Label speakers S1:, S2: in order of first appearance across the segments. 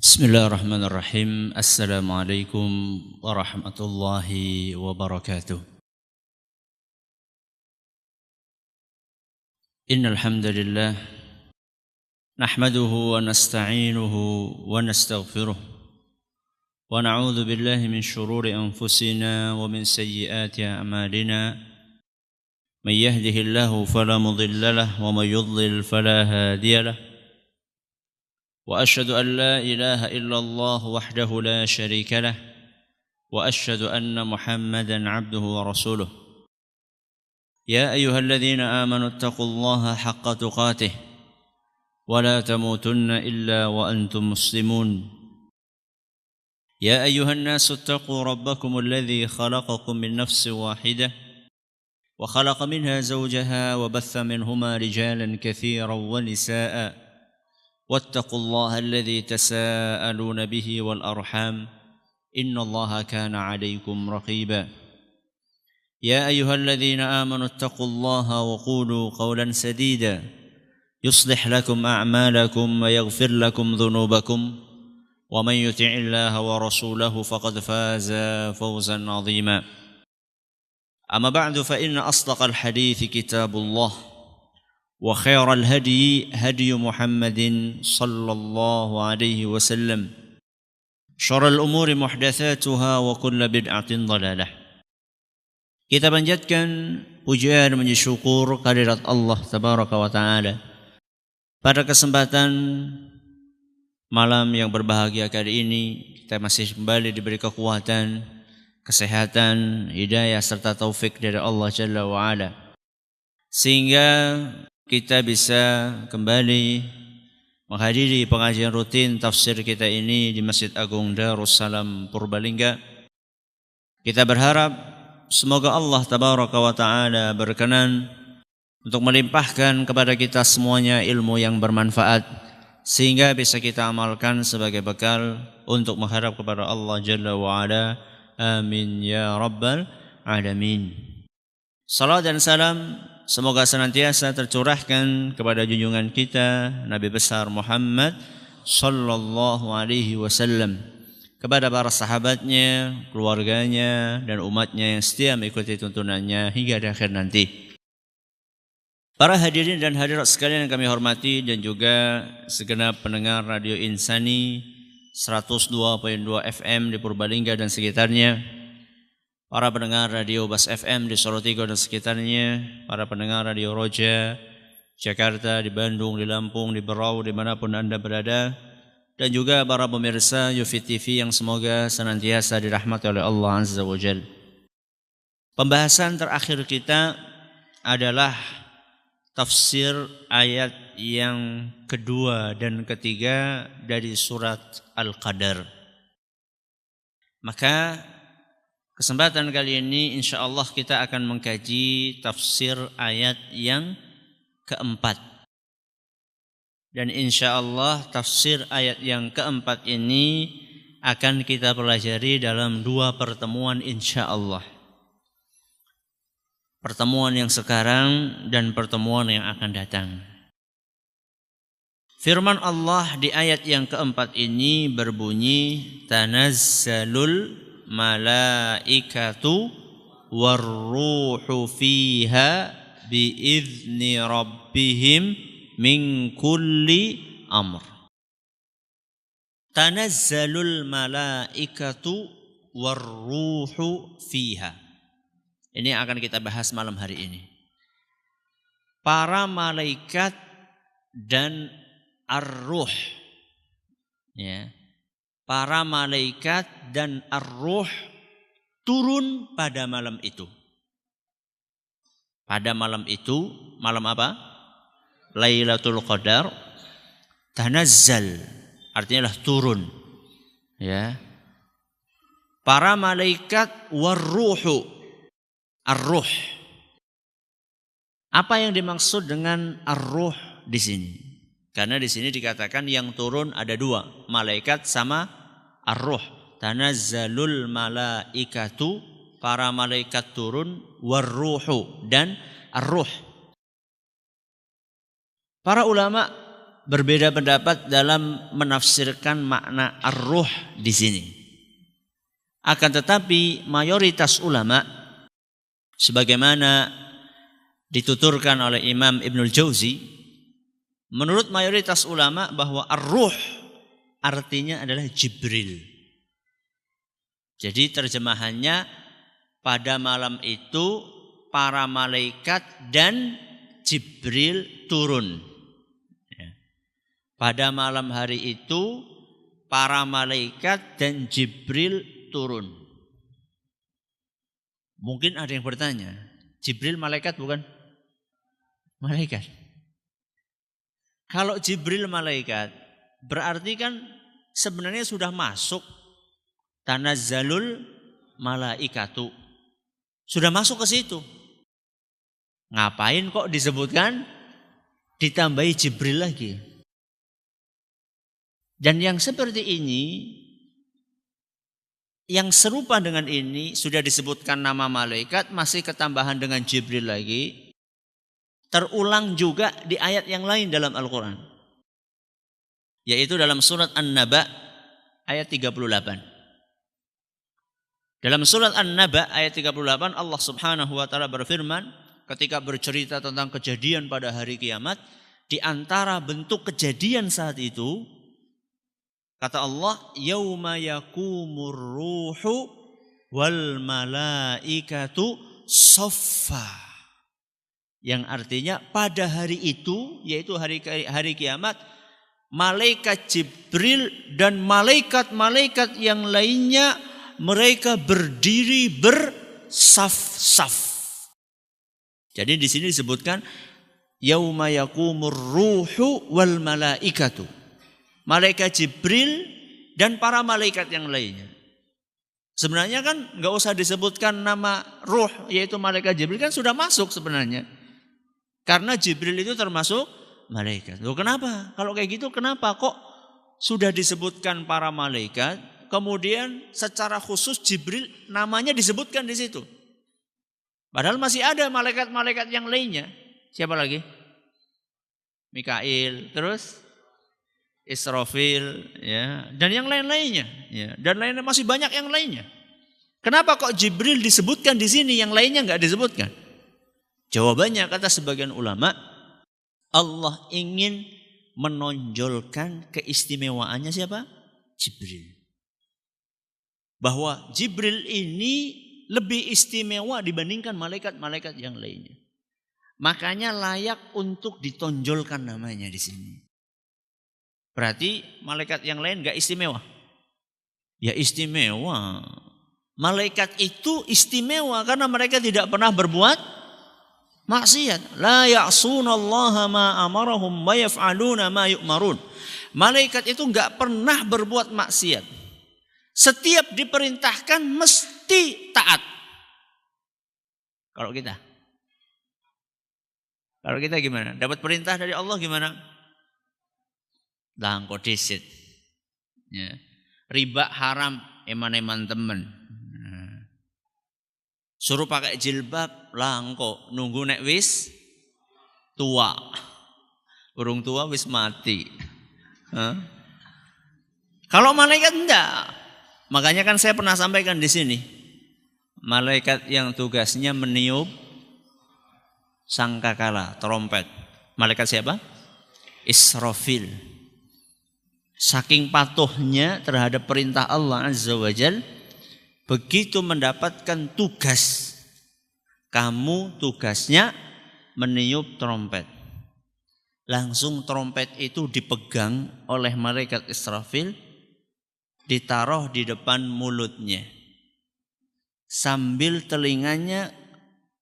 S1: Bismillahirrahmanirrahim. Assalamualaikum warahmatullahi wabarakatuh. Innal hamdalillah nahmaduhu wa nasta'inuhu wa nastaghfiruh wa na'udzu billahi min shururi anfusina wa min sayyiati a'malina. May yahdihillahu fala mudilla lahu wa may yudlil fala hadiya lahu. وأشهد أن لا إله إلا الله وحده لا شريك له وأشهد أن محمدا عبده ورسوله يا أيها الذين آمنوا اتقوا الله حق تقاته ولا تموتن إلا وأنتم مسلمون يا أيها الناس اتقوا ربكم الذي خلقكم من نفس واحدة وخلق منها زوجها وبث منهما رجالا كثيرا ونساء واتقوا الله الذي تساءلون به والأرحام إن الله كان عليكم رقيبا يا أيها الذين آمنوا اتقوا الله وقولوا قولا سديدا يصلح لكم أعمالكم ويغفر لكم ذنوبكم ومن يطع الله ورسوله فقد فاز فوزا عظيما أما بعد فإن أصدق الحديث كتاب الله وخير الهدي هدي محمد صلى الله عليه وسلم شر الأمور محدثاتها وكل بدعة ضلالة. Kita panjatkan pujian dan syukur kehadirat Allah Tabaraka wa Ta'ala pada kesempatan malam yang berbahagia kali ini. Kita masih kembali diberi kekuatan, kesehatan, hidayah serta taufik dari Allah Jalla wa Ala, sehingga kita bisa kembali menghadiri pengajian rutin tafsir kita ini di Masjid Agung Darussalam Purbalingga. Kita berharap semoga Allah Tabaraka wa Ta'ala berkenan untuk melimpahkan kepada kita semuanya ilmu yang bermanfaat, sehingga bisa kita amalkan sebagai bekal untuk menghadap kepada Allah Jalla wa Ala. Amin ya Rabbal Alamin. Salam dan salam semoga senantiasa tercurahkan kepada junjungan kita Nabi besar Muhammad sallallahu alaihi wasallam, kepada para sahabatnya, keluarganya dan umatnya yang setia mengikuti tuntunannya hingga di akhir nanti. Para hadirin dan hadirat sekalian yang kami hormati, dan juga segenap pendengar Radio Insani 102.2 FM di Purbalingga dan sekitarnya, para pendengar Radio Bas FM di Solotigo dan sekitarnya, para pendengar Radio Roja, Jakarta, di Bandung, di Lampung, di Berau, dimanapun Anda berada, dan juga para pemirsa Yufi TV yang semoga senantiasa dirahmati oleh Allah Azza wa Jalla. Pembahasan terakhir kita adalah tafsir ayat yang kedua dan ketiga dari surat Al-Qadar. Maka kesempatan kali ini insyaallah kita akan mengkaji tafsir ayat yang keempat. Dan insyaallah tafsir ayat yang keempat ini akan kita pelajari dalam 2 pertemuan insyaallah. Pertemuan yang sekarang dan pertemuan yang akan datang. Firman Allah di ayat yang keempat ini berbunyi, tanazzalul malaikatu warruhu fiha biizni rabbihim min kulli amr. Tanazzalul malaikatu warruhu fiha. Ini akan kita bahas malam hari ini. Para malaikat dan ar-ruh, ya. Para malaikat dan ar-ruh turun pada malam itu. Pada malam itu, malam apa? Lailatul Qadar. Tanazzal, artinya lah turun. Ya. Para malaikat war-ruhu, ar-ruh. Apa yang dimaksud dengan ar-ruh di sini? Karena di sini dikatakan yang turun ada 2, malaikat sama ar-ruh. Tanazzalul malaikatu, para malaikat turun, warruhu, dan ar-ruh. Para ulama berbeda pendapat dalam menafsirkan makna ar-ruh di sini. Akan tetapi mayoritas ulama sebagaimana dituturkan oleh Imam Ibnul Jauzi, menurut mayoritas ulama bahwa ar-ruh artinya adalah Jibril. Jadi terjemahannya pada malam itu para malaikat dan Jibril turun. Pada malam hari itu para malaikat dan Jibril turun. Mungkin ada yang bertanya, Jibril malaikat bukan? Malaikat. Kalau Jibril malaikat, berarti kan sebenarnya sudah masuk tanazzalul malaikatu. Sudah masuk ke situ. Ngapain kok disebutkan ditambahi Jibril lagi? Dan yang seperti ini, yang serupa dengan ini sudah disebutkan nama malaikat, masih ketambahan dengan Jibril lagi. Terulang juga di ayat yang lain dalam Al-Quran. Yaitu dalam surat An-Naba ayat 38. Dalam surat An-Naba ayat 38 Allah subhanahu wa ta'ala berfirman ketika bercerita tentang kejadian pada hari kiamat. Di antara bentuk kejadian saat itu, kata Allah, yauma yakumur ruhu wal malaikatu saffa. Yang artinya pada hari itu, yaitu hari kiamat, malaikat Jibril dan malaikat-malaikat yang lainnya mereka berdiri bersaf-saf. Jadi di sini disebutkan yauma yakumur ruhu wal malaikatu. Malaikat Jibril dan para malaikat yang lainnya. Sebenarnya kan nggak usah disebutkan nama ruh, yaitu malaikat Jibril kan sudah masuk sebenarnya. Karena Jibril itu termasuk malaikat. Loh kenapa? Kalau kayak gitu kenapa kok sudah disebutkan para malaikat, kemudian secara khusus Jibril namanya disebutkan di situ? Padahal masih ada malaikat-malaikat yang lainnya. Siapa lagi? Mikail, terus Israfil, ya, dan yang lain-lainnya, ya, dan lainnya masih banyak yang lainnya. Kenapa kok Jibril disebutkan di sini, yang lainnya nggak disebutkan? Jawabannya kata sebagian ulama, Allah ingin menonjolkan keistimewaannya siapa? Jibril. Bahwa Jibril ini lebih istimewa dibandingkan malaikat-malaikat yang lainnya. Makanya layak untuk ditonjolkan namanya di sini. Berarti malaikat yang lain gak istimewa? Ya istimewa. Malaikat itu istimewa karena mereka tidak pernah berbuat maksiat. La ya'sunallaha ma amarahum wa yaf'aluna ma yu'marun. Malaikat itu gak pernah berbuat maksiat. Setiap diperintahkan mesti taat. Kalau kita gimana? Dapat perintah dari Allah gimana? Langko disit. Ya. Riba haram, eman-eman temen. Suruh pakai jilbab, langko. Nunggu nek wis tua. Urung tua wis mati. Kalau malaikat enggak. Makanya kan saya pernah sampaikan di sini. Malaikat yang tugasnya meniup sangkakala, trompet. Malaikat siapa? Israfil. Saking patuhnya terhadap perintah Allah Azza wa Jal, begitu mendapatkan tugas, kamu tugasnya meniup trompet. Langsung trompet itu dipegang oleh malaikat Israfil, ditaruh di depan mulutnya. Sambil telinganya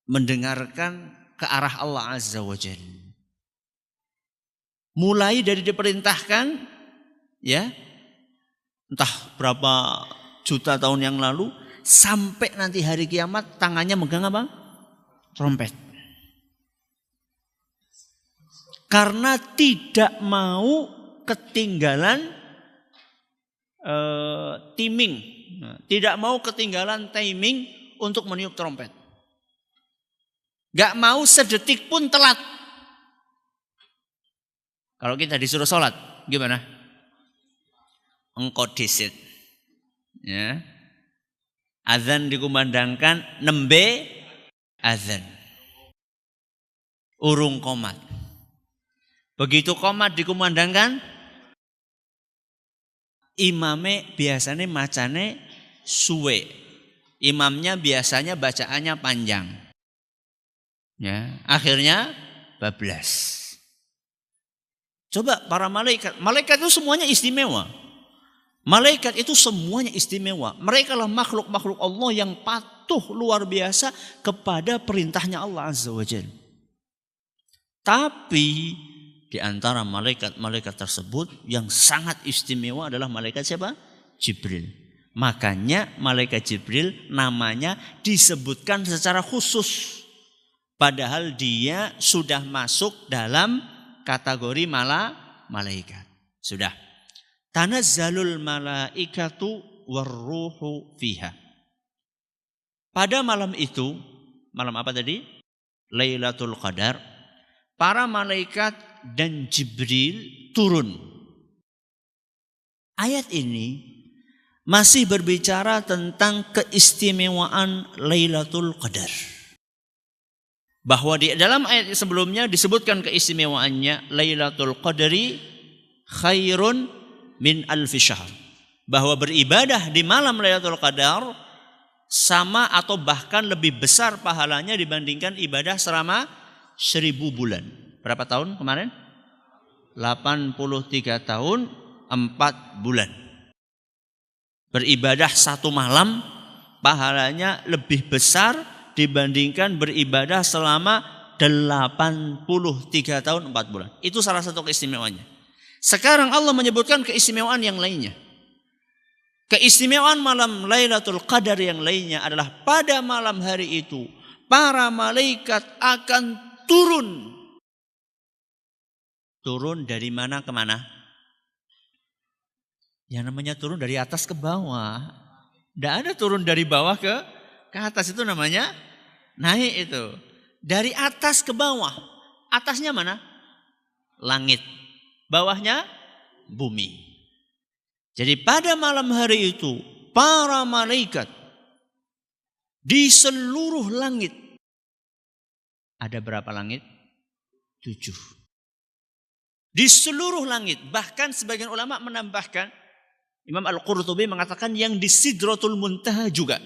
S1: mendengarkan ke arah Allah Azza wa Jalla. Mulai dari diperintahkan, ya, entah berapa juta tahun yang lalu, sampai nanti hari kiamat tangannya megang apa? Trompet. Karena tidak mau ketinggalan timing, tidak mau ketinggalan timing untuk meniup trompet. Gak mau sedetik pun telat. Kalau kita disuruh sholat, gimana? Engkau disit. Ya. Azan dikumandangkan, nembe azan. Urung komat. Begitu komat dikumandangkan, imame biasanya macane suwe. Imamnya biasanya bacaannya panjang. Ya, akhirnya bablas. Coba para malaikat itu semuanya istimewa. Malaikat itu semuanya istimewa. Mereka lah makhluk-makhluk Allah yang patuh luar biasa kepada perintahnya Allah Azza wa Jalla. Tapi di antara malaikat-malaikat tersebut yang sangat istimewa adalah malaikat siapa? Jibril. Makanya malaikat Jibril namanya disebutkan secara khusus. Padahal dia sudah masuk dalam kategori malaikat. Sudah. Tanazzalul malaikatu warruhu fiha. Pada malam itu, malam apa tadi? Lailatul Qadar. Para malaikat dan Jibril turun. Ayat ini masih berbicara tentang keistimewaan Lailatul Qadar. Bahwa di dalam ayat sebelumnya disebutkan keistimewaannya Lailatul Qadri khairun min alfi syahr. Bahwa beribadah di malam Lailatul Qadar sama atau bahkan lebih besar pahalanya dibandingkan ibadah selama 1000 bulan. Berapa tahun kemarin? 83 tahun 4 bulan. Beribadah satu malam pahalanya lebih besar dibandingkan beribadah selama 83 tahun 4 bulan. Itu salah satu keistimewaannya. Sekarang Allah menyebutkan keistimewaan yang lainnya. Keistimewaan malam Lailatul Qadar yang lainnya adalah pada malam hari itu para malaikat akan turun. Turun dari mana ke mana? Yang namanya turun dari atas ke bawah. Tidak ada turun dari bawah ke atas, itu namanya naik itu. Dari atas ke bawah. Atasnya mana? Langit. Bawahnya bumi. Jadi pada malam hari itu para malaikat di seluruh langit. Ada berapa langit? 7. Di seluruh langit. Bahkan sebagian ulama menambahkan, Imam Al-Qurtubi mengatakan yang di Sidratul Muntaha juga.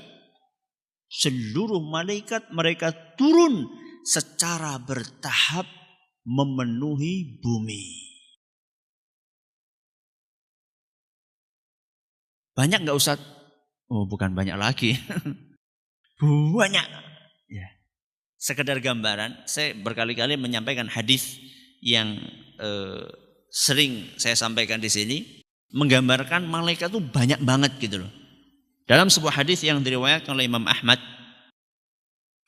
S1: Seluruh malaikat mereka turun secara bertahap memenuhi bumi. Banyak nggak Ustaz? Oh, bukan banyak lagi. Banyak. Ya. Sekedar gambaran, saya berkali-kali menyampaikan hadis yang sering saya sampaikan di sini, menggambarkan malaikat itu banyak banget gitu loh. Dalam sebuah hadis yang diriwayatkan oleh Imam Ahmad,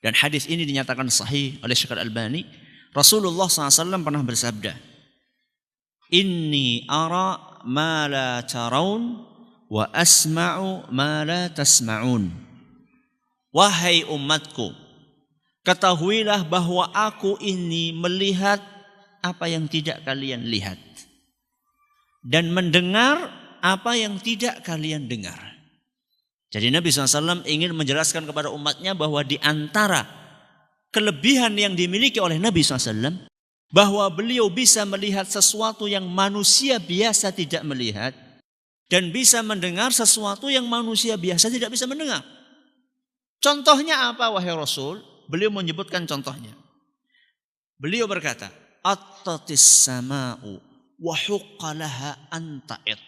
S1: dan hadis ini dinyatakan sahih oleh Syekh Al-Albani, Rasulullah SAW pernah bersabda, Inni ara ma la taraun wa asma'u ma la tasma'un. Wahai umatku, ketahuilah bahwa aku ini melihat apa yang tidak kalian lihat, dan mendengar apa yang tidak kalian dengar. Jadi Nabi SAW ingin menjelaskan kepada umatnya bahwa di antara kelebihan yang dimiliki oleh Nabi SAW, bahwa beliau bisa melihat sesuatu yang manusia biasa tidak melihat, dan bisa mendengar sesuatu yang manusia biasa tidak bisa mendengar. Contohnya apa wahai Rasul? Beliau menyebutkan contohnya. Beliau berkata, Attatis sama'u wa huqqalaha anta'id.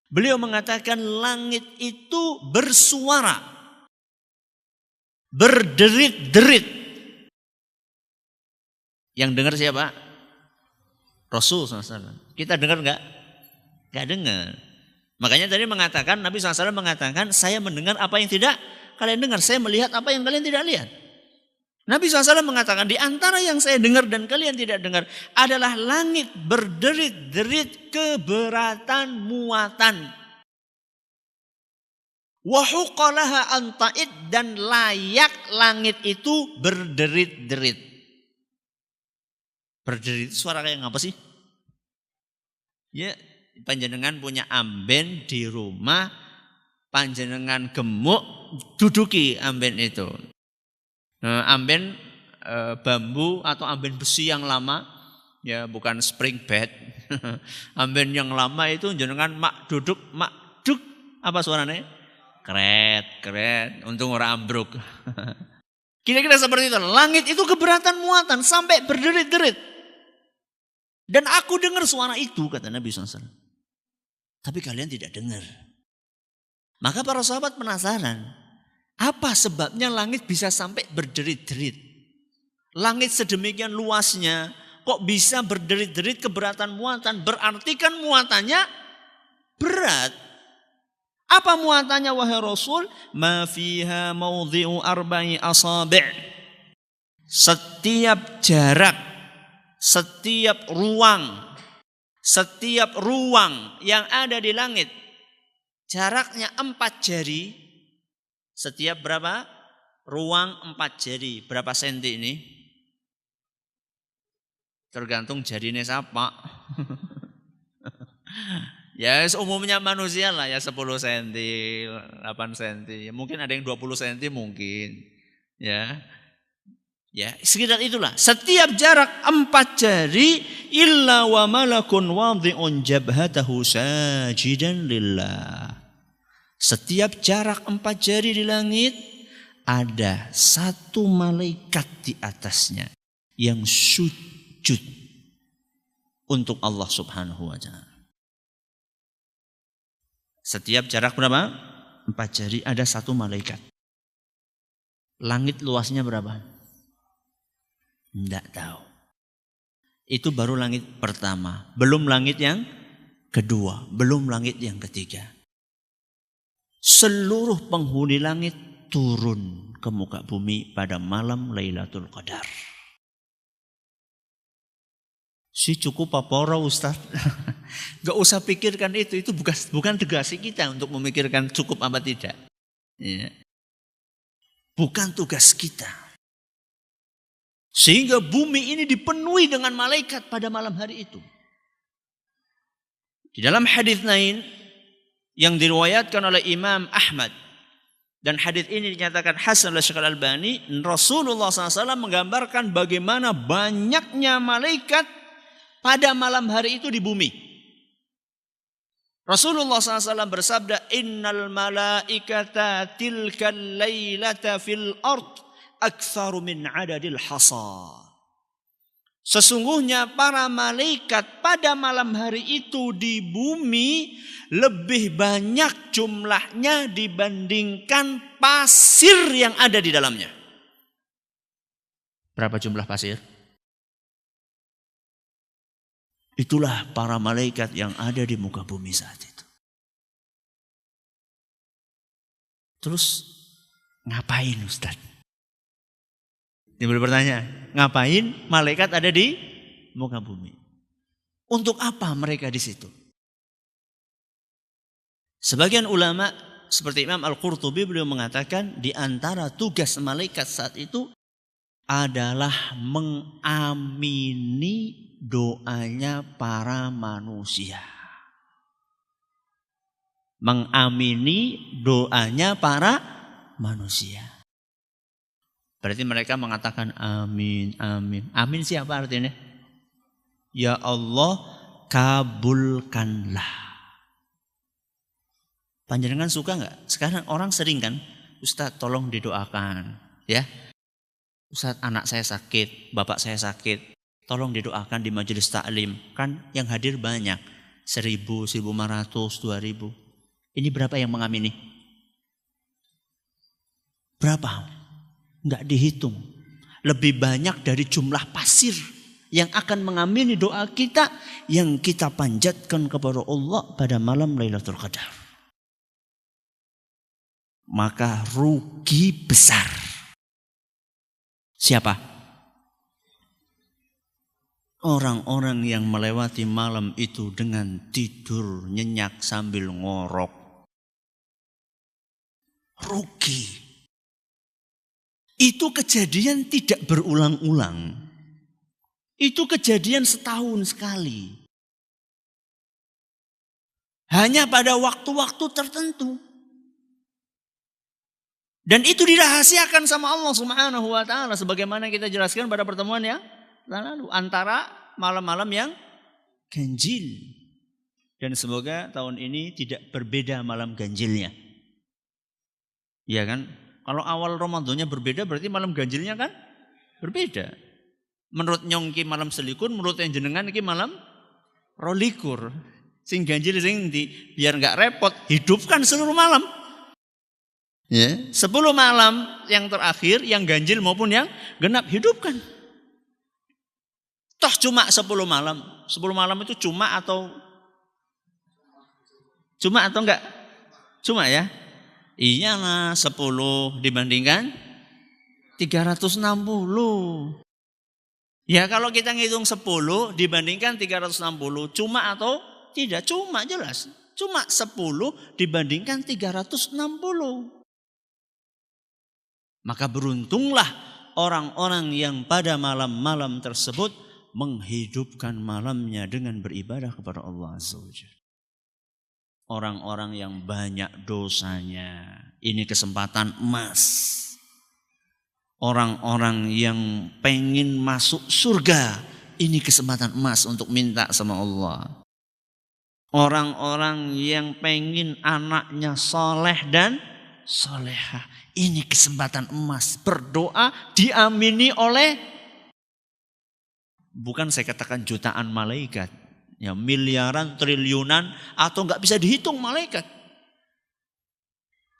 S1: Beliau mengatakan langit itu bersuara, berderit-derit. Yang dengar siapa? Rasul SAW. Kita dengar enggak? Enggak dengar. Makanya tadi mengatakan, Nabi SAW mengatakan, saya mendengar apa yang tidak kalian dengar. Saya melihat apa yang kalian tidak lihat. Nabi SAW mengatakan, di antara yang saya dengar dan kalian tidak dengar adalah langit berderit-derit keberatan muatan. Wa huqalaha anta'id, dan layak langit itu berderit-derit. Berderit itu suara kayak apa sih? Ya, panjenengan punya amben di rumah, panjenengan gemuk, duduki amben itu. Nah, amben bambu atau amben besi yang lama, ya bukan spring bed. Amben yang lama itu jenengan mak duduk, apa suaranya? Kret, untung orang ambruk. Kira-kira seperti itu. Langit itu keberatan muatan sampai berderit-derit. Dan aku dengar suara itu, kata Nabi SAW. Tapi kalian tidak dengar. Maka para sahabat penasaran. Apa sebabnya langit bisa sampai berderit-derit? Langit sedemikian luasnya, kok bisa berderit-derit keberatan muatan? Berarti kan muatannya berat. Apa muatannya wahai Rasul? Ma fiha mawdhi'u arba'i asabi'. Setiap jarak, setiap ruang yang ada di langit, jaraknya 4 jari. Setiap berapa? Ruang 4 jari. Berapa senti ini? Tergantung jarinya siapa. Ya umumnya manusia lah ya 10 cm, 8 cm. Mungkin ada yang 20 cm mungkin. Ya. Ya, sekitar itulah. Setiap jarak 4 jari illa wa malakun wadhi'un jabhatahu sajidan lillah. Setiap jarak 4 jari di langit ada satu malaikat di atasnya yang sujud untuk Allah Subhanahu wa taala. Setiap jarak berapa? 4 jari ada satu malaikat. Langit luasnya berapa? Tidak tahu. Itu baru langit pertama. Belum langit yang kedua. Belum langit yang ketiga. Seluruh penghuni langit turun ke muka bumi pada malam Lailatul Qadar. Si cukup apa ora Ustaz? Gak usah pikirkan itu bukan tugas kita untuk memikirkan cukup apa tidak. Ya. Bukan tugas kita. Sehingga bumi ini dipenuhi dengan malaikat pada malam hari itu. Di dalam hadis lain yang diriwayatkan oleh Imam Ahmad, dan hadis ini dinyatakan hasan oleh Syekh Al-Albani, Rasulullah SAW menggambarkan bagaimana banyaknya malaikat pada malam hari itu di bumi. Rasulullah SAW bersabda, Innal malaikata tilkal laylata fil ard aktsaru min adadil hasa. Sesungguhnya para malaikat pada malam hari itu di bumi lebih banyak jumlahnya dibandingkan pasir yang ada di dalamnya. Berapa jumlah pasir? Itulah para malaikat yang ada di muka bumi saat itu. Terus ngapain Ustaz? Ini bertanya, ngapain malaikat ada di muka bumi? Untuk apa mereka di situ? Sebagian ulama seperti Imam Al-Qurtubi beliau mengatakan di antara tugas malaikat saat itu adalah mengamini doanya para manusia. Mengamini doanya para manusia. Berarti mereka mengatakan amin, amin. Amin siapa artinya? Ya Allah, kabulkanlah. Panjenengan suka nggak? Sekarang orang sering kan, Ustaz tolong didoakan. Ya, Ustaz anak saya sakit, bapak saya sakit. Tolong didoakan di majelis taklim. Kan yang hadir banyak. 1.000, 1.500, 2.000. Ini berapa yang mengamini? Berapa? Enggak dihitung. Lebih banyak dari jumlah pasir yang akan mengamini doa kita yang kita panjatkan kepada Allah pada malam Lailatul Qadar. Maka rugi besar. Siapa? Orang-orang yang melewati malam itu dengan tidur nyenyak sambil ngorok. rugi. Itu kejadian tidak berulang-ulang. Itu kejadian setahun sekali. Hanya pada waktu-waktu tertentu. Dan itu dirahasiakan sama Allah Subhanahu wa taala sebagaimana kita jelaskan pada pertemuan yang lalu antara malam-malam yang ganjil. Dan semoga tahun ini tidak berbeda malam ganjilnya. Iya kan? Kalau awal Ramadannya berbeda berarti malam ganjilnya kan berbeda. Menurut nyongki malam selikun, menurut yang jenengan iki malam rolikur. Sing ganjil sing ndi? Biar enggak repot, hidupkan seluruh malam. Ya, 10 malam yang terakhir yang ganjil maupun yang genap hidupkan. Toh cuma 10 malam. 10 malam itu cuma atau enggak? Cuma ya? Iyalah 10 dibandingkan 360. Ya kalau kita ngitung 10 dibandingkan 360 cuma atau tidak? Cuma jelas. Cuma 10 dibandingkan 360. Maka beruntunglah orang-orang yang pada malam-malam tersebut menghidupkan malamnya dengan beribadah kepada Allah Azza wa Jalla. Orang-orang yang banyak dosanya, ini kesempatan emas. Orang-orang yang pengen masuk surga, ini kesempatan emas untuk minta sama Allah. Orang-orang yang pengen anaknya soleh dan solehah, ini kesempatan emas. Berdoa diamini oleh, bukan saya katakan jutaan malaikat, ya miliaran, triliunan, atau nggak bisa dihitung malaikat.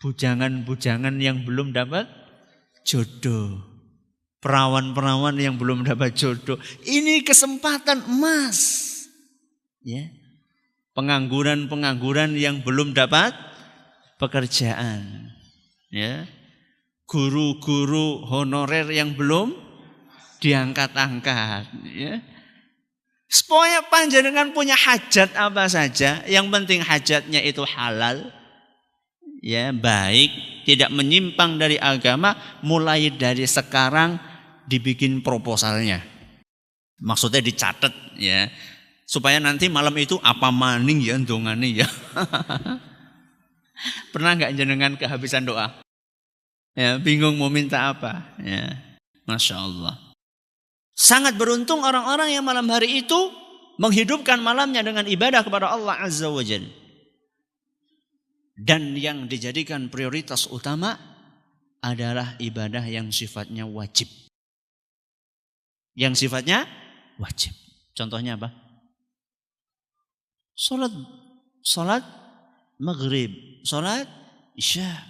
S1: Bujangan-bujangan yang belum dapat jodoh, perawan-perawan yang belum dapat jodoh, ini kesempatan emas. Ya, pengangguran-pengangguran yang belum dapat pekerjaan, ya, guru-guru honorer yang belum diangkat-angkat, ya. Supaya panjenengan punya hajat apa saja, yang penting hajatnya itu halal, ya, baik, tidak menyimpang dari agama, mulai dari sekarang dibikin proposalnya. Maksudnya dicatat, ya, supaya nanti malam itu apa maning ya ndongane ya. Pernah nggak jenengan kehabisan doa? Ya, bingung mau minta apa? Ya, Masya Allah. Sangat beruntung orang-orang yang malam hari itu menghidupkan malamnya dengan ibadah kepada Allah Azza wa Jalla. Dan yang dijadikan prioritas utama adalah ibadah yang sifatnya wajib. Yang sifatnya wajib. Contohnya apa? Salat maghrib, salat isya.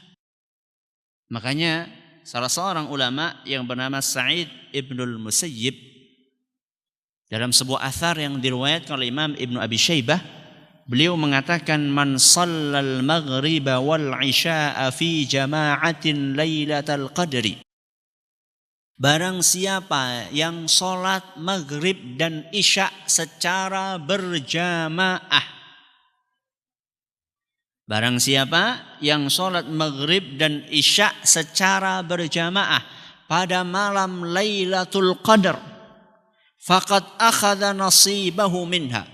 S1: Makanya salah seorang ulama yang bernama Sa'id Ibnul Musayyib dalam sebuah athar yang diriwayatkan oleh Imam Ibnu Abi Syaibah, beliau mengatakan man shallal maghriba wal isya'a fi jama'atin lailatal qadri. Barang siapa yang salat maghrib dan isya secara berjamaah. Barang siapa yang sholat maghrib dan isya secara berjamaah pada malam Lailatul Qadar, faqad akhadha nasibahu minha.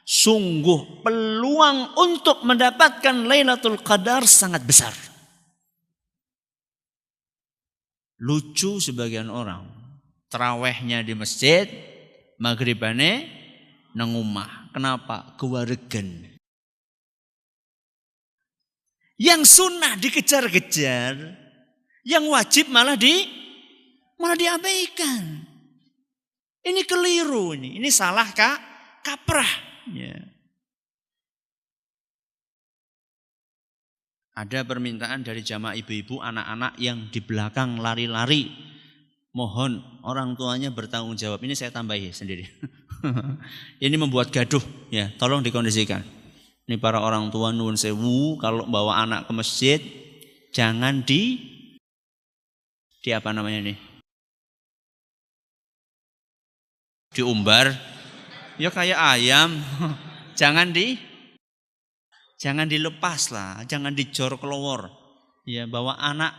S1: Sungguh peluang untuk mendapatkan Lailatul Qadar sangat besar. Lucu sebagian orang, tarawehnya di masjid, maghribane nang omah. Kenapa? Kewaregen. Yang sunnah dikejar-kejar, yang wajib malah diabaikan. Ini keliru, ini salah kaprah. Ya. Ada permintaan dari jamaah ibu-ibu, anak-anak yang di belakang lari-lari. Mohon orang tuanya bertanggung jawab. Ini saya tambahi sendiri. Ini membuat gaduh, ya. Tolong dikondisikan. Ini para orang tua nuwun sewu, kalau bawa anak ke masjid jangan di apa namanya nih? Diumbar. Ya kayak ayam. Jangan dilepas lah, jangan dijor kelowor. Ya, bahwa anak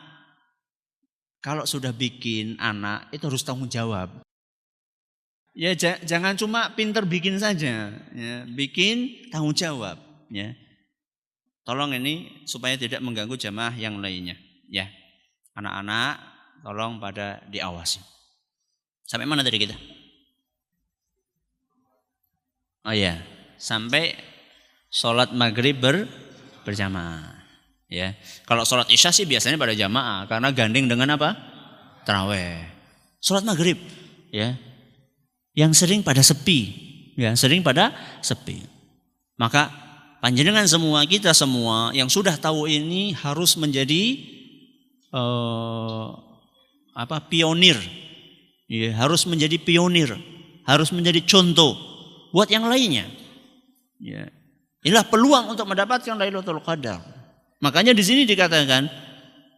S1: kalau sudah bikin anak itu harus tanggung jawab. Ya jangan cuma pinter bikin saja, ya, bikin tanggung jawab. Ya. Tolong ini supaya tidak mengganggu jamaah yang lainnya. Ya, anak-anak tolong pada diawasi. Sampai mana tadi kita? Oh ya, sampai sholat maghrib berjamaah. Ya, kalau sholat isya sih biasanya pada jamaah karena gandeng dengan apa? Taraweh. Sholat maghrib, ya, yang sering pada sepi, ya, sering pada sepi. Maka panjenengan semua, kita semua yang sudah tahu ini harus menjadi pionir, ya, harus menjadi pionir, harus menjadi contoh buat yang lainnya. Ya, inilah peluang untuk mendapatkan Lailatul Qadar. Makanya di sini dikatakan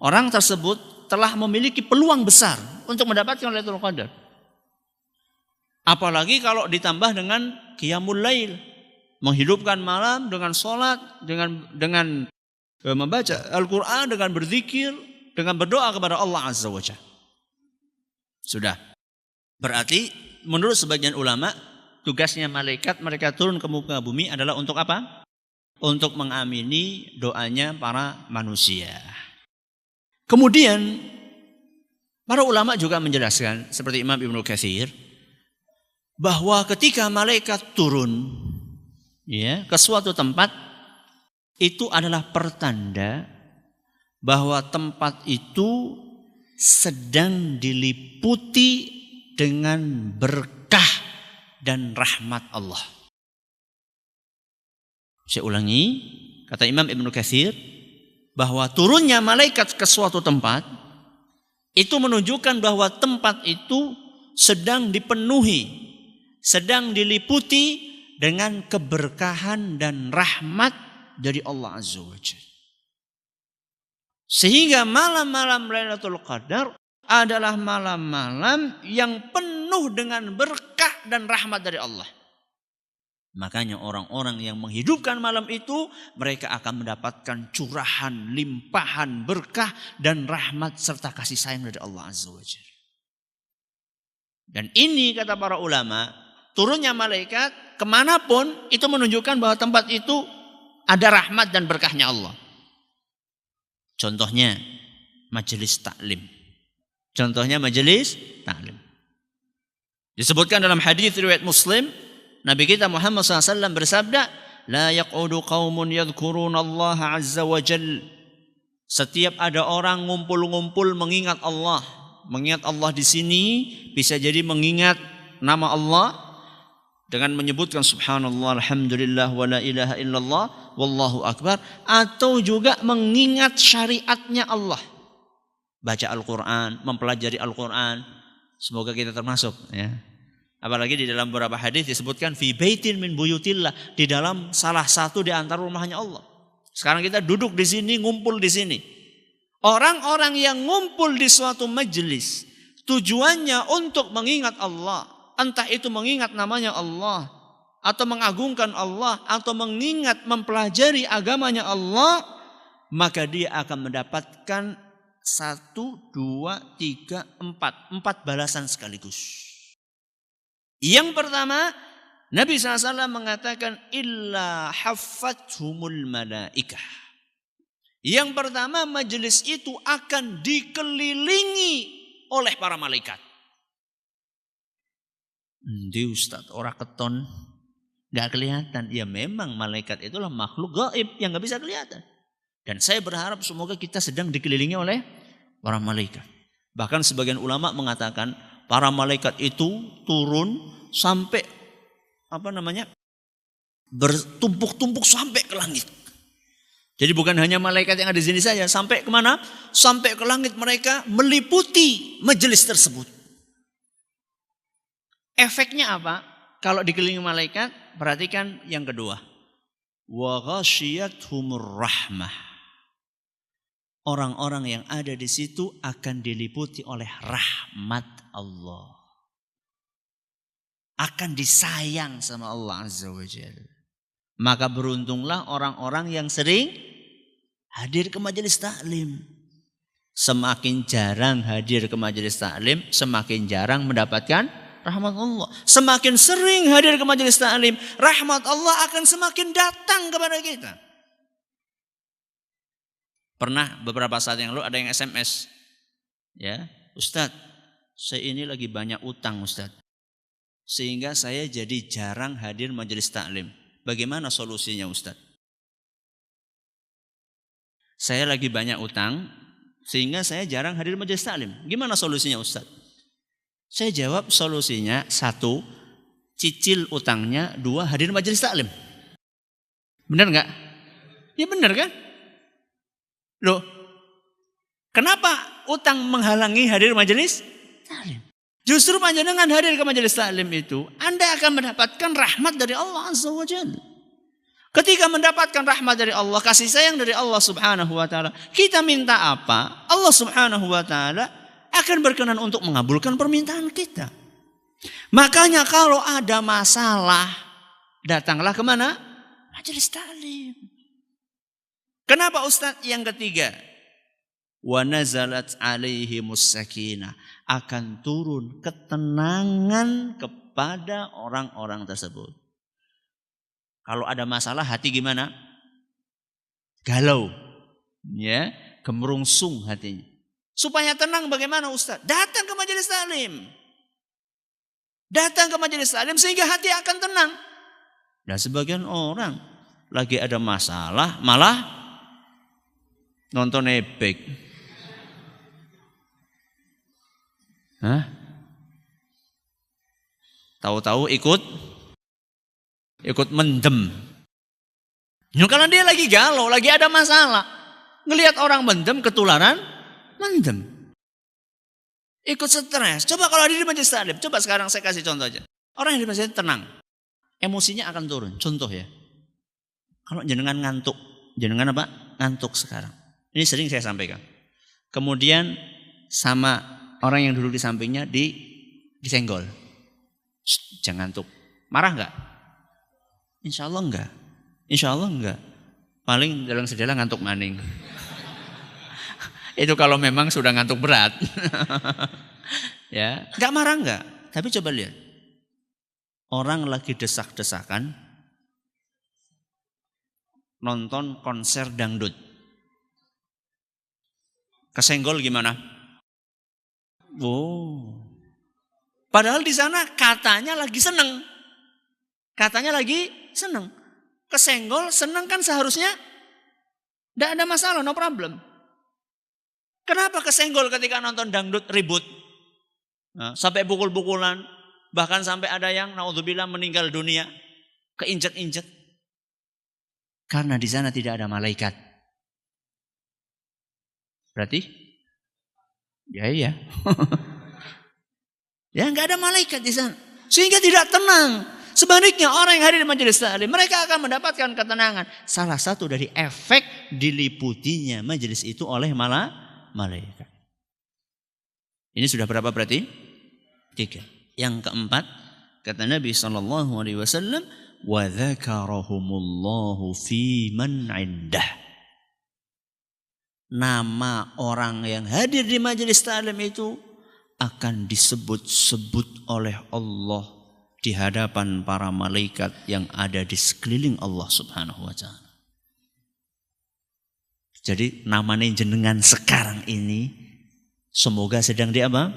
S1: orang tersebut telah memiliki peluang besar untuk mendapatkan Lailatul Qadar. Apalagi kalau ditambah dengan qiyamul lail, menghidupkan malam dengan sholat, dengan membaca Al-Quran, dengan berzikir, dengan berdoa kepada Allah Azza wa Jalla. Sudah. Berarti menurut sebagian ulama tugasnya malaikat mereka turun ke muka bumi adalah untuk apa? Untuk mengamini doanya para manusia. Kemudian para ulama juga menjelaskan seperti Imam Ibnu Katsir bahwa ketika malaikat turun, ya, ke suatu tempat itu adalah pertanda bahwa tempat itu sedang diliputi dengan berkah dan rahmat Allah. Saya ulangi, kata Imam Ibnu Katsir bahwa turunnya malaikat ke suatu tempat itu menunjukkan bahwa tempat itu sedang dipenuhi, sedang diliputi dengan keberkahan dan rahmat dari Allah Azza wa Jalla. Sehingga malam-malam Lailatul Qadar adalah malam-malam yang penuh dengan berkah dan rahmat dari Allah. Makanya orang-orang yang menghidupkan malam itu mereka akan mendapatkan curahan, limpahan, berkah dan rahmat serta kasih sayang dari Allah Azza wa Jalla. Dan ini kata para ulama, turunnya malaikat kemanapun itu menunjukkan bahwa tempat itu ada rahmat dan berkahnya Allah. Contohnya majelis taklim. Contohnya majelis taklim. Disebutkan dalam hadis riwayat Muslim, Nabi kita Muhammad SAW bersabda, La yaq'udu qaumun yadhkuruna Allah azza wa jal. Setiap ada orang ngumpul-ngumpul mengingat Allah. Mengingat Allah di sini bisa jadi mengingat nama Allah dengan menyebutkan subhanallah, alhamdulillah, wa la ilaha illallah, wallahu akbar. Atau juga mengingat syariatnya Allah. Baca Al-Quran, mempelajari Al-Quran. Semoga kita termasuk, ya. Apalagi di dalam beberapa hadis disebutkan fi baitin min buyutillah, di dalam salah satu di antara rumahnya Allah. Sekarang kita duduk di sini, ngumpul di sini. Orang-orang yang ngumpul di suatu majelis tujuannya untuk mengingat Allah, entah itu mengingat namanya Allah atau mengagungkan Allah atau mengingat mempelajari agamanya Allah, maka dia akan mendapatkan 1, 2, 3, 4 balasan sekaligus. Yang pertama, Nabi SAW mengatakan illa haffathumul malaikah. Yang pertama, majelis itu akan dikelilingi oleh para malaikat. Di Ustaz, orang keton gak kelihatan. Ya memang malaikat itulah makhluk gaib yang gak bisa kelihatan. Dan saya berharap semoga kita sedang dikelilingi oleh para malaikat. Bahkan sebagian ulama mengatakan para malaikat itu turun sampai bertumpuk-tumpuk sampai ke langit. Jadi bukan hanya malaikat yang ada di sini saja, sampai kemana? Sampai ke langit mereka meliputi majelis tersebut. Efeknya apa? Kalau dikelilingi malaikat, perhatikan yang kedua. Wa ghasyiyatuhumur rahmah. Orang-orang yang ada di situ akan diliputi oleh rahmat Allah. Akan disayang sama Allah Azza wa Jalla. Maka beruntunglah orang-orang yang sering hadir ke majelis taklim. Semakin jarang hadir ke majelis taklim, semakin jarang mendapatkan rahmat Allah. Semakin sering hadir ke majelis taklim, rahmat Allah akan semakin datang kepada kita. Pernah beberapa saat yang lalu ada yang SMS. Ya, Ustadz, saya ini lagi banyak utang Ustadz. Sehingga saya jadi jarang hadir majelis taklim. Bagaimana solusinya Ustadz? Saya lagi banyak utang, sehingga saya jarang hadir majelis taklim. Gimana solusinya Ustaz? Saya jawab solusinya 1, cicil utangnya, 2, hadir majelis taklim. Benar nggak? Ya benar kan? Loh, kenapa utang menghalangi hadir majelis taklim? Justru panjenengan hadir ke majelis taklim itu, Anda akan mendapatkan rahmat dari Allah Azza wa Jalla. Ketika mendapatkan rahmat dari Allah, kasih sayang dari Allah Subhanahu wa taala, kita minta apa? Allah Subhanahu wa taala akan berkenan untuk mengabulkan permintaan kita. Makanya kalau ada masalah, datanglah kemana? Majelis taklim. Kenapa Ustaz? Yang ketiga, wa nazalat alaihimus sakinah, akan turun ketenangan kepada orang-orang tersebut. Kalau ada masalah hati gimana? Galau. Ya, gemerungsung hatinya. Supaya tenang bagaimana Ustaz? Datang ke majelis taklim. Datang ke majelis taklim sehingga hati akan tenang. Dan sebagian orang lagi ada masalah malah nonton ebek. Hah? Tahu-tahu ikut mendem. Karena dia lagi galau, lagi ada masalah. Ngelihat orang mendem, ketularan mendem. Ikut stres. Coba kalau di majelis taklim, coba sekarang saya kasih contoh aja. Orang yang di majelis tenang, emosinya akan turun. Contoh ya. Kalau jenengan ngantuk, jenengan apa? Ngantuk sekarang. Ini sering saya sampaikan. Kemudian sama orang yang duduk di sampingnya disenggol. Jangan ngantuk. Marah enggak? Insya Allah enggak. Insya Allah enggak. Paling dalam sedala ngantuk maning. Itu kalau memang sudah ngantuk berat. Ya, enggak marah enggak. Tapi coba lihat. Orang lagi desak-desakan nonton konser dangdut. Kesenggol gimana? Oh. Padahal di sana katanya lagi seneng. Katanya lagi seneng. Kesenggol, seneng kan seharusnya tidak ada masalah, no problem. Kenapa kesenggol ketika nonton dangdut ribut? Nah, sampai pukul-pukulan. Bahkan sampai ada yang naudzubillah meninggal dunia. Keinjek-injek. Karena di sana tidak ada malaikat. Berarti? Ya iya. Ya nggak ada malaikat di sana. Sehingga tidak tenang. Sebaliknya orang yang hadir di majelis taklim, mereka akan mendapatkan ketenangan. Salah satu dari efek diliputinya majelis itu oleh malaikat. Ini sudah berapa berarti? 3. Yang keempat, kata Nabi SAW, wa dzakarahumullahu fi man 'indah. Nama orang yang hadir di majelis taklim itu akan disebut-sebut oleh Allah di hadapan para malaikat yang ada di sekeliling Allah Subhanahu wa taala. Jadi namanya jenengan sekarang ini semoga sedang di apa?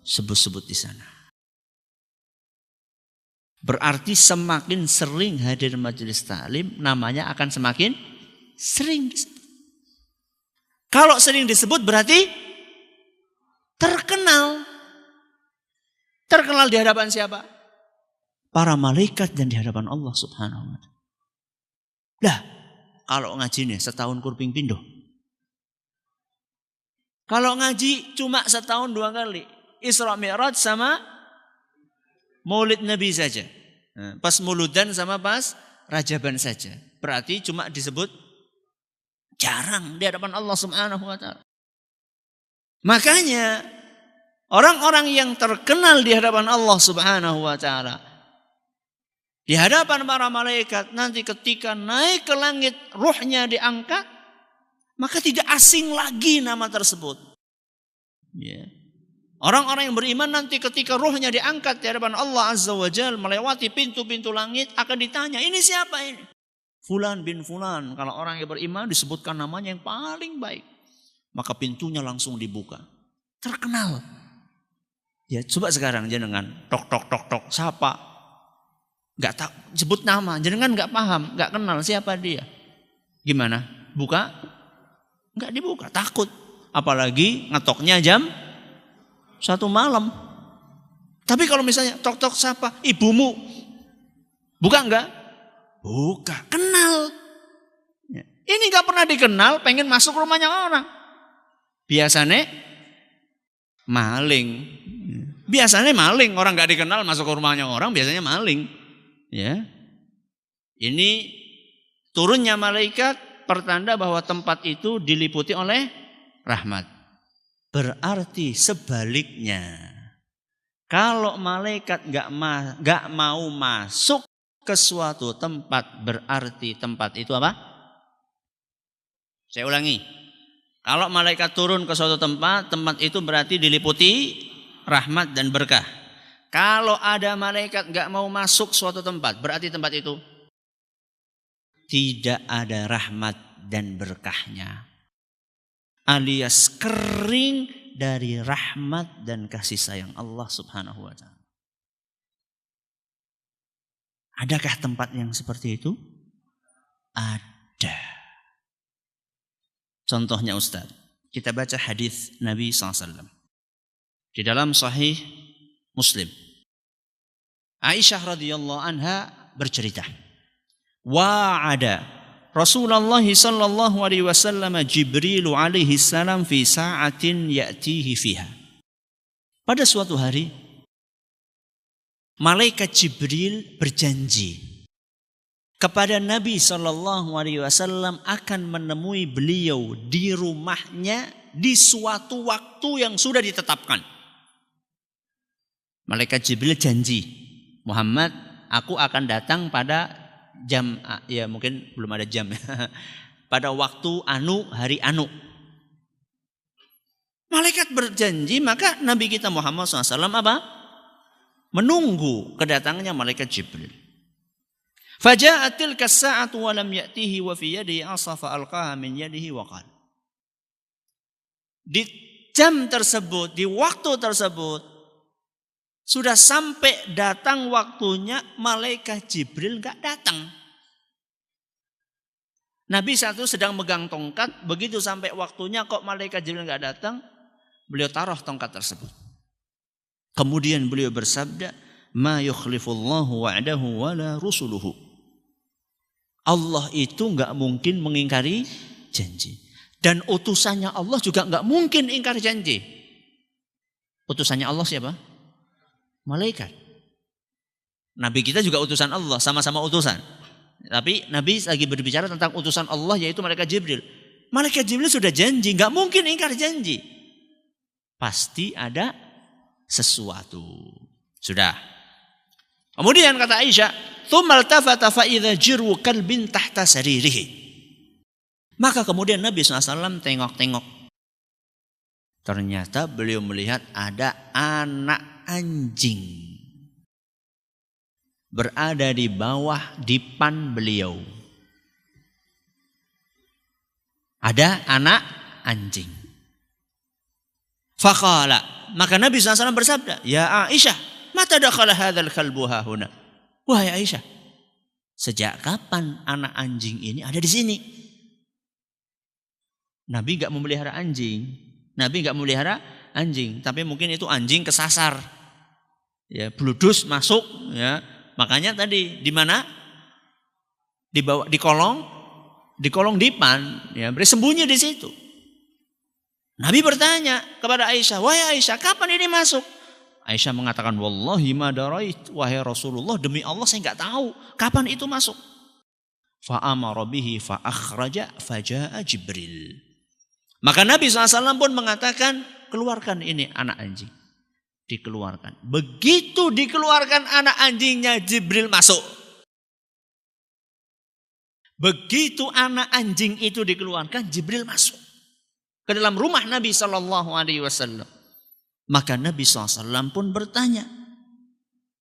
S1: Sebut-sebut di sana. Berarti semakin sering hadir majelis taklim, namanya akan semakin sering disebut. Kalau sering disebut berarti terkenal. Terkenal di hadapan siapa? Para malaikat dan di hadapan Allah Subhanahu wa taala. Lah, kalau ngaji nih setahun kurping pindo. Kalau ngaji cuma setahun 2 kali, Isra Mi'raj sama Maulid Nabi saja. Pas Mauludan sama pas Rajaban saja. Berarti cuma disebut jarang di hadapan Allah Subhanahu wa taala. Makanya orang-orang yang terkenal di hadapan Allah Subhanahu wa taala, di hadapan para malaikat, nanti ketika naik ke langit, ruhnya diangkat, maka tidak asing lagi nama tersebut. Ya. Orang-orang yang beriman nanti ketika ruhnya diangkat di hadapan Allah Azza wa Jalla melewati pintu-pintu langit akan ditanya, ini siapa ini? Fulan bin Fulan. Kalau orang yang beriman disebutkan namanya yang paling baik, maka pintunya langsung dibuka. Terkenal. Ya, coba sekarang jenengan tok tok tok tok siapa? Enggak tahu, sebut nama, jenengan enggak paham, enggak kenal siapa dia. Gimana? Buka? Enggak dibuka, takut. Apalagi ngetoknya jam 1 malam. Tapi kalau misalnya tok tok siapa? Ibumu. Buka enggak? Buka, kenal. Ya. Ini enggak pernah dikenal, pengen masuk rumahnya orang. Biasanya maling. Biasanya maling, orang nggak dikenal masuk ke rumahnya orang, biasanya maling. Ya, ini turunnya malaikat pertanda bahwa tempat itu diliputi oleh rahmat. Berarti sebaliknya, kalau malaikat nggak mau masuk ke suatu tempat, berarti tempat itu apa? Saya ulangi, kalau malaikat turun ke suatu tempat, tempat itu berarti diliputi rahmat dan berkah. Kalau ada malaikat nggak mau masuk suatu tempat, berarti tempat itu tidak ada rahmat dan berkahnya, alias kering dari rahmat dan kasih sayang Allah Subhanahu wa Ta'ala. Adakah tempat yang seperti itu? Ada. Contohnya Ustaz, kita baca hadis Nabi SAW di dalam Sahih Muslim. Aisyah radhiyallahu anha bercerita, wa'ada Rasulullah sallallahu alaihi wasallam Jibril alaihi salam fi sa'atin ya'tihi fiha. Pada suatu hari malaikat Jibril berjanji kepada Nabi sallallahu alaihi wasallam akan menemui beliau di rumahnya di suatu waktu yang sudah ditetapkan. Malaikat Jibril janji, Muhammad, aku akan datang pada jam, ya mungkin belum ada jam ya, pada waktu anu, hari anu. Malaikat berjanji, maka Nabi kita Muhammad SAW apa? Menunggu kedatangannya malaikat Jibril. Faja'atil kasa'atu wa lam ya'tihi wa fi yadihi 'asa fa alqaha min yadihi wa qala. Di jam tersebut, di waktu tersebut, sudah sampai datang waktunya, malaikat Jibril enggak datang. Nabi satu sedang megang tongkat, begitu sampai waktunya kok malaikat Jibril enggak datang, beliau taruh tongkat tersebut. Kemudian beliau bersabda, "Ma yukhlifullahu wa'dahu wala rusuluhu." Allah itu enggak mungkin mengingkari janji. Dan utusannya Allah juga enggak mungkin ingkar janji. Utusannya Allah siapa? Malaikat. Nabi kita juga utusan Allah, sama-sama utusan. Tapi Nabi lagi berbicara tentang utusan Allah, yaitu malaikat Jibril. Malaikat Jibril sudah janji, nggak mungkin ingkar janji. Pasti ada sesuatu. Sudah. Kemudian kata Aisyah, "Tsumma altafata fa idza jirwu kalbin tahta saririhi." Maka kemudian Nabi SAW tengok-tengok. Ternyata beliau melihat ada anak anjing berada di bawah dipan beliau. Ada anak anjing. Faqala, maka Nabi SAW bersabda, "Ya Aisyah, mata dakhala hadzal kalbu hahuna?" Wahai Aisyah, sejak kapan anak anjing ini ada di sini? Nabi enggak memelihara anjing. Nabi enggak memelihara anjing, tapi mungkin itu anjing kesasar. Ya, bludus masuk, ya. Makanya tadi di mana? Di bawah, di kolong dipan, ya, bersembunyi di situ. Nabi bertanya kepada Aisyah, "Wahai Aisyah, kapan ini masuk?" Aisyah mengatakan, "Wallahi ma darait, wahai Rasulullah, demi Allah saya enggak tahu kapan itu masuk." Fa amara bihi fa akhraja fajaa Jibril. Maka Nabi SAW pun mengatakan, "Keluarkan ini anak anjing." Dikeluarkan. Begitu dikeluarkan anak anjingnya, Jibril masuk. Begitu anak anjing itu dikeluarkan, Jibril masuk ke dalam rumah Nabi SAW. Maka Nabi SAW pun bertanya,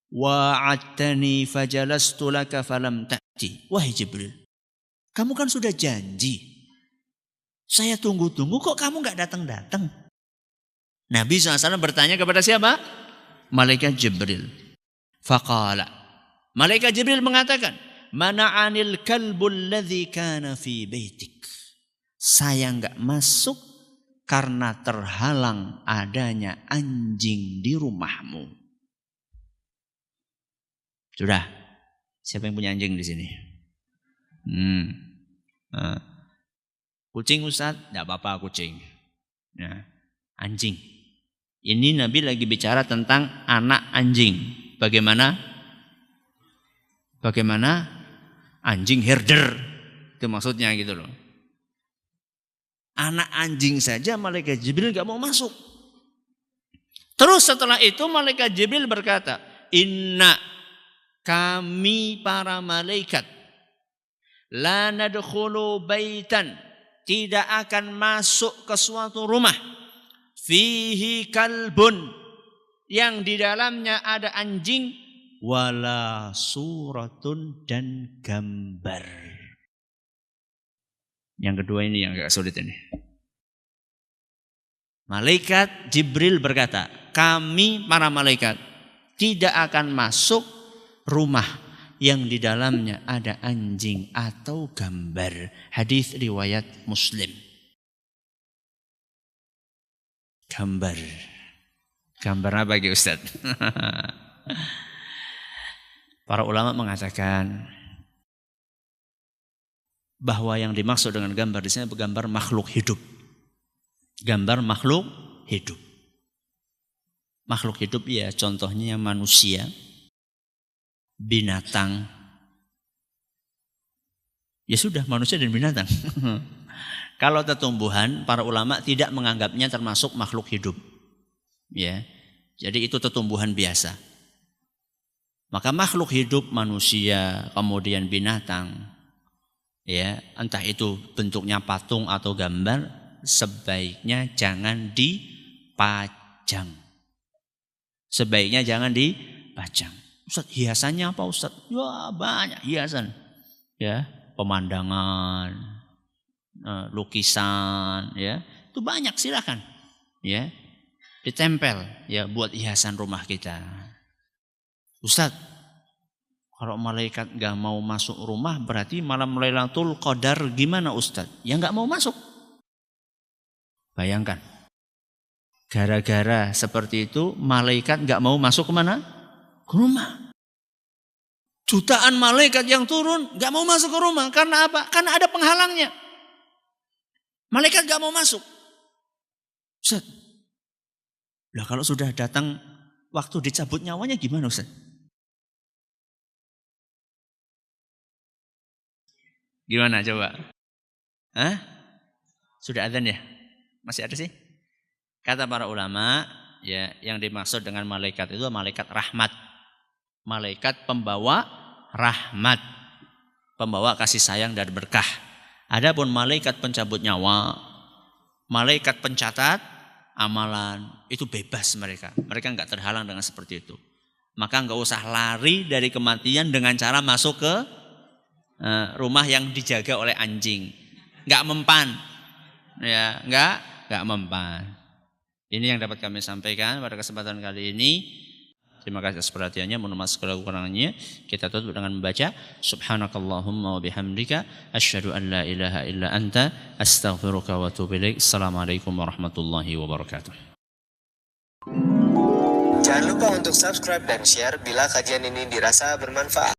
S1: wa'adtani fajalastu laka falam ta'ti. Wahai Jibril, kamu kan sudah janji. Saya tunggu-tunggu kok kamu gak datang-datang. Nabi SAW bertanya kepada siapa? Malaikat Jibril. Faqala. Malaikat Jibril mengatakan, mana'anil kalbul ladzi kana fi baitik. Saya gak masuk karena terhalang adanya anjing di rumahmu. Sudah. Siapa yang punya anjing di sini? Kucing Ustaz? Tidak apa-apa kucing. Nah, anjing. Ini Nabi lagi bicara tentang anak anjing. Bagaimana anjing herder. Itu maksudnya gitu loh. Anak anjing saja malaikat Jibril gak mau masuk. Terus setelah itu malaikat Jibril berkata, inna, kami para malaikat, la nadkhulu baitan, tidak akan masuk ke suatu rumah, fihi kalbun, yang di dalamnya ada anjing, wala suratun, dan gambar. Yang kedua ini yang agak sulit ini. Malaikat Jibril berkata, kami para malaikat tidak akan masuk rumah yang di dalamnya ada anjing atau gambar. Hadis riwayat Muslim. Gambar. Gambar apa lagi Ustaz? Para ulama mengatakan bahwa yang dimaksud dengan gambar di sini gambar makhluk hidup. Gambar makhluk hidup. Makhluk hidup ya contohnya manusia, binatang. Ya sudah, manusia dan binatang. Kalau tumbuhan, para ulama tidak menganggapnya termasuk makhluk hidup. Ya. Jadi itu tumbuhan biasa. Maka makhluk hidup manusia, kemudian binatang, ya, entah itu bentuknya patung atau gambar, sebaiknya jangan dipajang. Sebaiknya jangan dipajang. Ustaz, hiasannya apa Ustaz? Ya banyak hiasan. Ya, pemandangan, lukisan, ya. Itu banyak, silakan. Ya. Ditempel ya buat hiasan rumah kita. Ustaz, kalau malaikat gak mau masuk rumah berarti malam Lailatul Qadar gimana Ustaz? Ya gak mau masuk. Bayangkan. Gara-gara seperti itu malaikat gak mau masuk kemana? Ke rumah. Jutaan malaikat yang turun gak mau masuk ke rumah. Karena apa? Karena ada penghalangnya. Malaikat gak mau masuk. Ustaz. Lah kalau sudah datang waktu dicabut nyawanya gimana Ustaz? Gimana coba? Hah? Sudah adzan ya? Masih ada sih? Kata para ulama, ya, yang dimaksud dengan malaikat itu malaikat rahmat. Malaikat pembawa rahmat. Pembawa kasih sayang dan berkah. Adapun malaikat pencabut nyawa, malaikat pencatat amalan, itu bebas mereka. Mereka enggak terhalang dengan seperti itu. Maka enggak usah lari dari kematian dengan cara masuk ke rumah yang dijaga oleh anjing. Enggak mempan. Ya, enggak mempan. Ini yang dapat kami sampaikan pada kesempatan kali ini. Terima kasih atas perhatiannya. Mohon maaf segala kekurangannya. Kita tutup dengan membaca Subhanakallahumma wa bihamdika asyhadu an la ilaha illa anta astaghfiruka wa atubu ilaik. Assalamualaikum warahmatullahi wabarakatuh.
S2: Jangan lupa untuk subscribe dan share bila kajian ini dirasa bermanfaat.